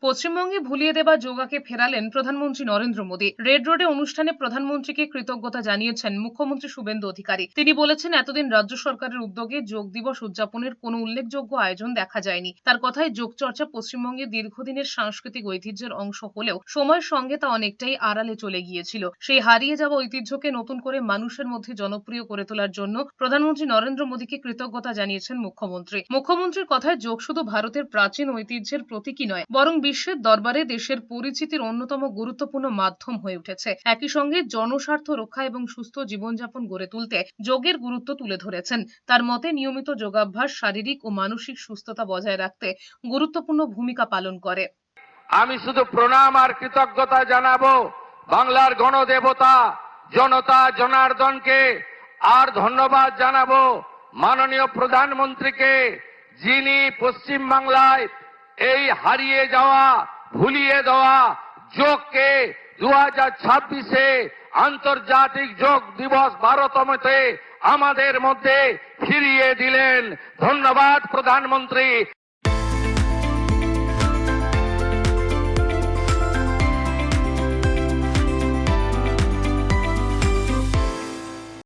পশ্চিমবঙ্গে ভুলিয়ে দেওয়া যোগাকে ফেরালেন প্রধানমন্ত্রী নরেন্দ্র মোদী। রেড রোডে অনুষ্ঠানে প্রধানমন্ত্রীকে কৃতজ্ঞতা জানিয়েছেন মুখ্যমন্ত্রী শুভেন্দু অধিকারী। তিনি বলেছেন, এতদিন রাজ্য সরকারের উদ্যোগে যোগ দিবস উদযাপনের কোনো উল্লেখযোগ্য আয়োজন দেখা যায়নি। তার কথায়, যোগ চর্চা পশ্চিমবঙ্গের দীর্ঘদিনের সাংস্কৃতিক ঐতিহ্যের অংশ হলেও সময়ের সঙ্গে তা অনেকটাই আড়ালে চলে গিয়েছিল। সেই হারিয়ে যাওয়া ঐতিহ্যকে নতুন করে মানুষের মধ্যে জনপ্রিয় করে তোলার জন্য প্রধানমন্ত্রী নরেন্দ্র মোদীকে কৃতজ্ঞতা জানিয়েছেন মুখ্যমন্ত্রী। মুখ্যমন্ত্রীর কথায়, যোগ শুধু ভারতের প্রাচীন ঐতিহ্যের প্রতীকী নয়, বরং বিশ্বের দরবারে দেশের পরিচিতির অন্যতম গুরুত্বপূর্ণ মাধ্যম হয়ে উঠেছে। একই সঙ্গে জনস্বার্থ রক্ষা এবং সুস্থ জীবনযাপন গড়ে তুলতে যোগের গুরুত্ব তুলে ধরেছেন। তার মতে, নিয়মিত যোগাভ্যাস শারীরিক ও মানসিক সুস্থতা বজায় রাখতে গুরুত্বপূর্ণ ভূমিকা পালন করে। আমি শুধু প্রণাম আর কৃতজ্ঞতা জানাবো বাংলার গণদেবতা জনতা জনার্দনকে, আর ধন্যবাদ জানাবো মাননীয় প্রধানমন্ত্রীকে, যিনি পশ্চিম বাংলায় এই হারিয়ে যাওয়া ভুলিয়ে দেওয়া যোগকে 2026-এ আন্তর্জাতিক যোগ দিবস 12তমতে আমাদের মধ্যে ফিরিয়ে দিলেন। ধন্যবাদ প্রধানমন্ত্রী।